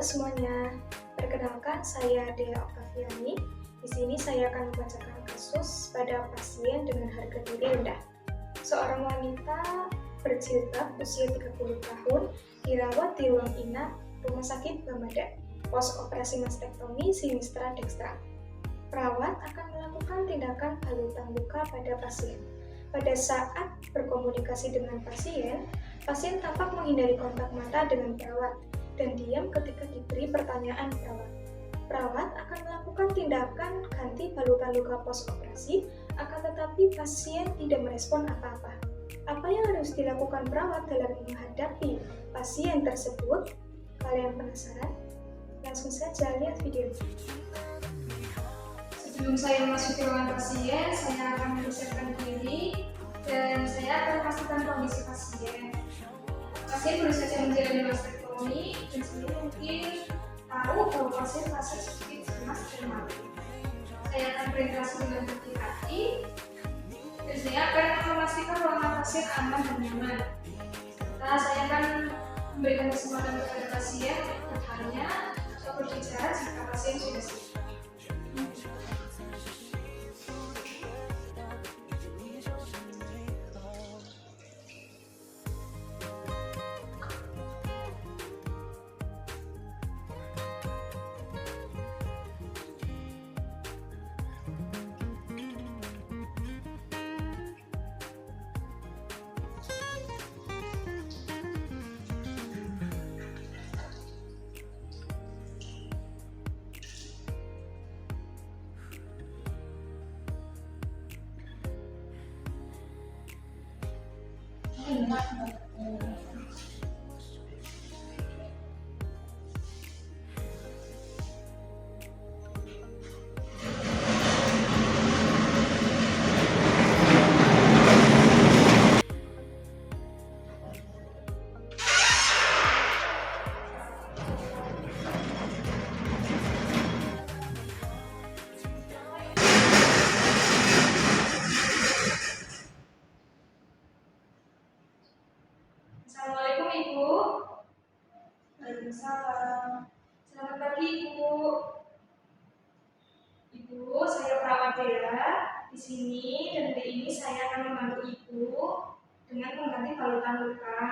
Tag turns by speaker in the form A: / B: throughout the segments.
A: semuanya, perkenalkan saya Dea Oktaviani. Di sini saya akan membacakan kasus pada pasien dengan harga diri rendah. Seorang wanita berjilbab usia 30 tahun dirawat di ruang inap Rumah Sakit Bamada, pos operasi mastektomi sinistra dekstra. Perawat akan melakukan tindakan balutan luka pada pasien. Pada saat berkomunikasi dengan pasien, pasien tampak menghindari kontak mata dengan perawat dan diam ketika diberi pertanyaan perawat. Perawat akan melakukan tindakan ganti balutan luka pos operasi, akan tetapi pasien tidak merespon apa-apa. Apa yang harus dilakukan perawat dalam menghadapi pasien tersebut? Kalian penasaran? Langsung saja lihat video. Sebelum saya masuk ke ruangan pasien, saya akan mempersiapkan diri dan saya akan pastikan kondisi pasien. Pasien baru saja menjalani mastektomi dan sebelum mungkin tahu bahwa pasien merasa sedikit cemas dan malu. Saya akan berinteraksi dengan hati-hati dan saya akan memastikan ruangan pasien aman dan nyaman. Setelah saya akan memberikan kesempatan kepada pasien untuk bertanya atau berbicara jika pasien sudah siap. Assalamualaikum Ibu.
B: Waalaikumsalam.
A: Selamat pagi Ibu. Ibu, saya perawat Dea di sini dan hari ini saya akan membantu Ibu dengan mengganti balutan luka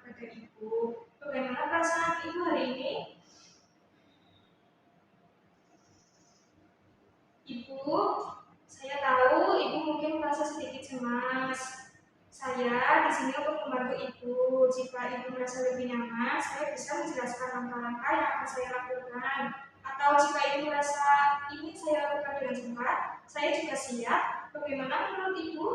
A: pada Ibu. Bagaimana perasaan Ibu hari ini? Ibu, saya tahu Ibu mungkin merasa sedikit cemas. Saya di sini untuk membantu Ibu. Jika Ibu merasa lebih nyaman, saya bisa menjelaskan langkah-langkah yang akan saya lakukan. Atau jika Ibu merasa ini saya lakukan dengan cepat, saya juga siap. Bagaimana menurut Ibu?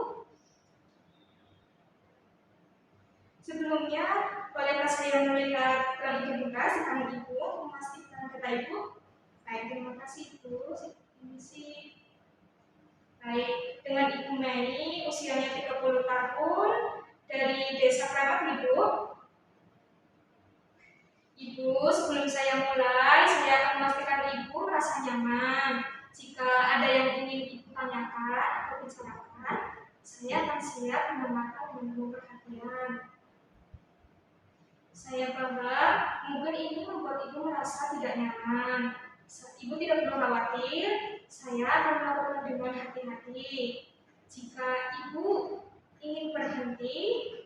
A: Sebelumnya, bolehkah saya melihat identitas di tangan Ibu, memastikan data Ibu? Baik, terima kasih Ibu. Ini sih. Baik, dengan Ibu Mei, usianya 30 tahun, dari Desa Keramat Ibu. Ibu, sebelum saya mulai, saya akan memastikan Ibu merasa nyaman. Jika ada yang ingin Ibu tanyakan atau bicarakan, saya akan siap mendengarkan dan penuh perhatian. Saya paham, mungkin ini membuat Ibu merasa tidak nyaman. Ibu tidak perlu khawatir, saya akan melakukan dengan hati-hati. Jika Ibu ingin berhenti,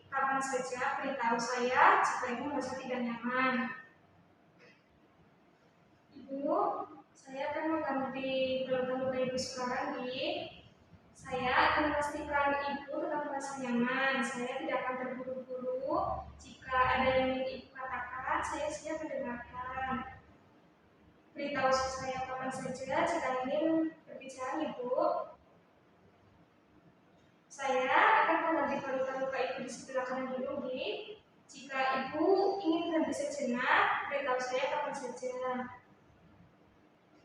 A: kapan saja beritahu saya jika Ibu merasa tidak nyaman. Ibu, saya akan mengganti balutan luka Ibu sekarang, Saya akan memastikan Ibu tetap merasa nyaman. Saya tidak akan terburu-buru. Jika ada yang ingin Ibu katakan, saya siap mendengarkan. Beritahu saya kapan saja jika ingin berbicara, Ibu. Saya akan mengganti balutan luka Ibu di sebelah kanan dulu, Jika Ibu ingin berhenti sejenak, beritahu saya kapan saja.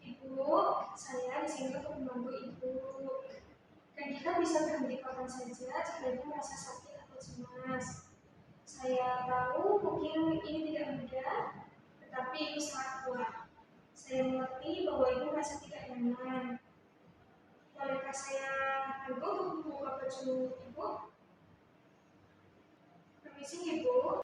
A: Ibu, saya di sini untuk membantu Ibu. Dan kita bisa berhenti kapan saja jika Ibu merasa sakit atau cemas. Saya tahu mungkin ini tidak mudah, tetapi Ibu sangat kuat. Saya mengerti bahwa Ibu merasa tidak nyaman. Bolehkah saya bantu untuk membuka baju Ibu? Permisi Ibu.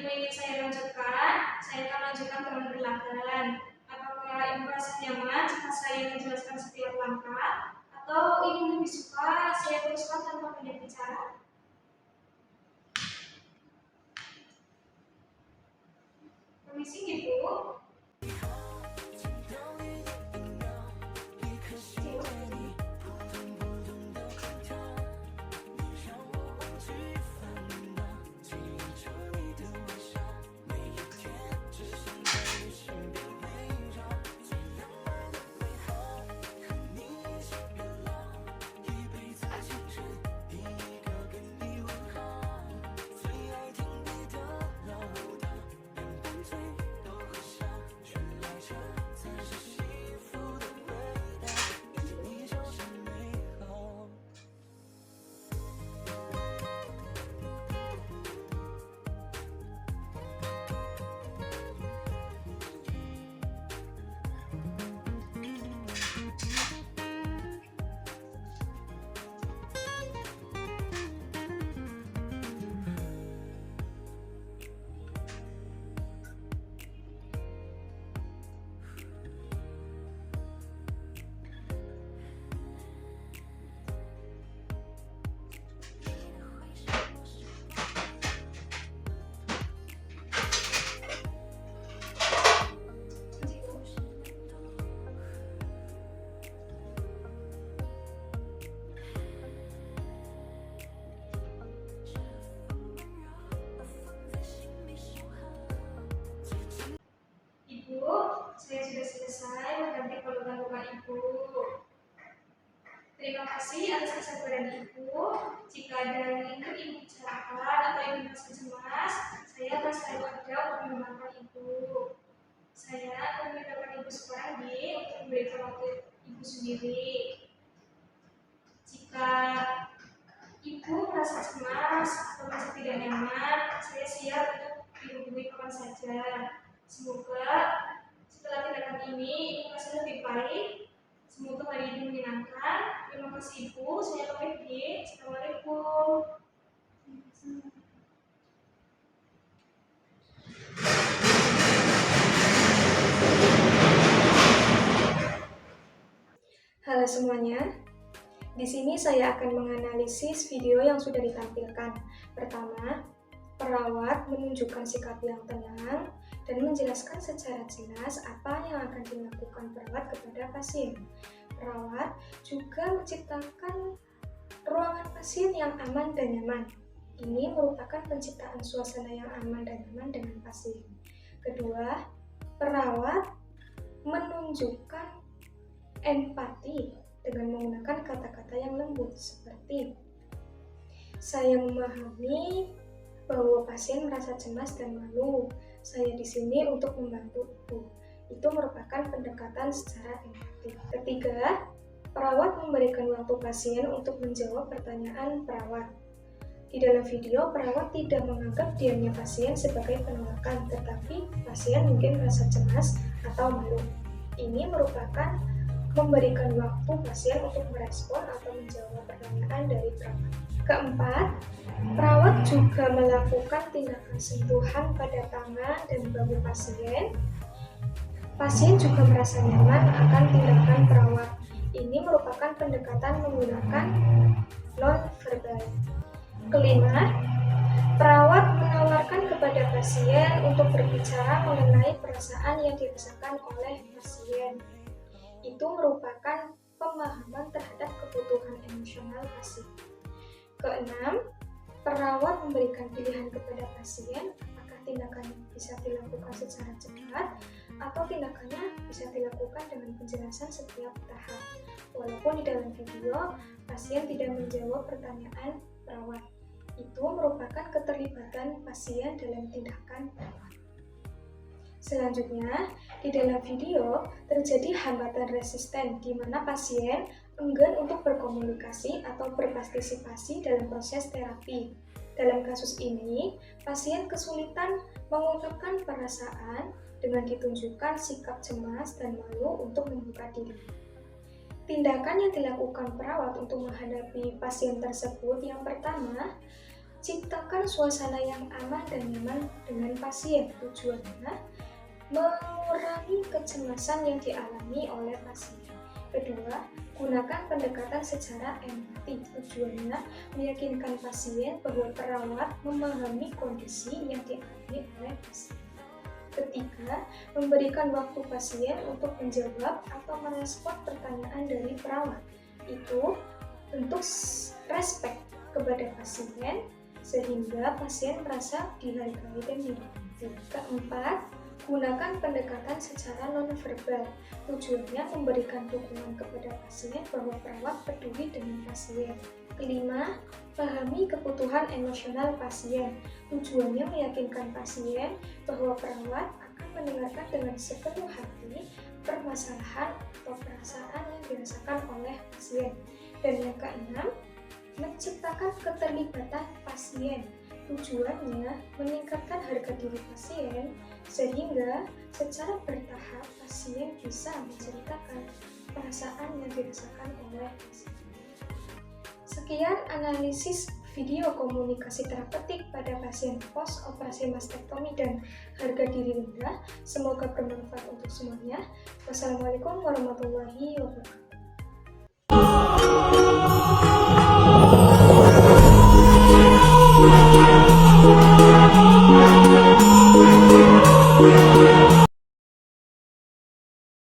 A: video ingin saya lanjutkan, saya akan lanjutkan dengan berlangganan. Apakah Ibu merasa nyaman jika saya menjelaskan setiap langkah? Atau Ibu lebih suka saya teruskan tanpa banyak bicara? Permisi Ibu. Ibu, saya sudah selesai mengganti polutan rumah Ibu. Terima kasih atas kesabaran Ibu. Jika ada yang ingin Ibu bicarakan atau Ibu merasa cemas, saya akan selalu ada untuk menemani Ibu. Saya akan meninggalkan Ibu sekarang untuk memberikan waktu Ibu sendiri. Jika Ibu merasa cemas atau merasa tidak nyaman, saya siap untuk dihubungi kapan saja. Semoga setelah tindakan ini Ibu merasa lebih baik. Semoga hari ini menyenangkan. Terima kasih Ibu. Saya pamit. Assalamualaikum. Halo semuanya. Di sini saya akan menganalisis video yang sudah ditampilkan. Pertama, perawat menunjukkan sikap yang tenang dan menjelaskan secara jelas apa yang akan dilakukan perawat kepada pasien. Perawat juga menciptakan ruangan pasien yang aman dan nyaman. Ini merupakan penciptaan suasana yang aman dan nyaman dengan pasien. Kedua, perawat menunjukkan empati dengan menggunakan kata-kata yang lembut seperti, saya memahami bahwa pasien merasa cemas dan malu. Saya di sini untuk membantu Ibu. Itu merupakan pendekatan secara empati. Ketiga, perawat memberikan waktu pasien untuk menjawab pertanyaan perawat. Di dalam video, perawat tidak menganggap diamnya pasien sebagai penolakan, tetapi pasien mungkin merasa cemas atau malu. Ini merupakan memberikan waktu pasien untuk merespon atau menjawab pertanyaan dari perawat. Keempat, perawat juga melakukan tindakan sentuhan pada tangan dan bahu pasien. Pasien juga merasa nyaman akan tindakan perawat. Ini merupakan pendekatan menggunakan non-verbal. Kelima, perawat menawarkan kepada pasien untuk berbicara mengenai perasaan yang dirasakan oleh pasien. Itu merupakan pemahaman terhadap kebutuhan emosional pasien. Keenam, perawat memberikan pilihan kepada pasien apakah tindakan bisa dilakukan secara cepat atau tindakannya bisa dilakukan dengan penjelasan setiap tahap. Walaupun di dalam video, pasien tidak menjawab pertanyaan perawat. Itu merupakan keterlibatan pasien dalam tindakan perawat. Selanjutnya, di dalam video terjadi hambatan resisten di mana pasien enggan untuk berkomunikasi atau berpartisipasi dalam proses terapi. Dalam kasus ini, pasien kesulitan mengungkapkan perasaan dengan ditunjukkan sikap cemas dan malu untuk membuka diri. Tindakan yang dilakukan perawat untuk menghadapi pasien tersebut yang pertama, Ciptakan suasana yang aman dan nyaman dengan pasien. Tujuannya mengurangi kecemasan yang dialami oleh pasien. Kedua, gunakan pendekatan secara empati. Tujuannya meyakinkan pasien bahwa perawat memahami kondisi yang dialami oleh pasien. Ketiga, memberikan waktu pasien untuk menjawab atau merespon pertanyaan dari perawat. Itu bentuk respect kepada pasien sehingga pasien merasa dihargai dan dihormati. Keempat, gunakan pendekatan secara nonverbal. Tujuannya memberikan dukungan kepada pasien bahwa perawat peduli dengan pasien. Kelima, pahami kebutuhan emosional pasien. Tujuannya meyakinkan pasien bahwa perawat akan mendengarkan dengan sepenuh hati permasalahan atau perasaan yang dirasakan oleh pasien. Dan yang keenam, menciptakan keterlibatan pasien. Tujuannya meningkatkan harga diri pasien sehingga secara bertahap pasien bisa menceritakan perasaan yang dirasakan oleh pasien. Sekian analisis video komunikasi terapeutik pada pasien post operasi mastektomi dan harga diri rendah. Semoga bermanfaat untuk semuanya. Wassalamualaikum warahmatullahi wabarakatuh.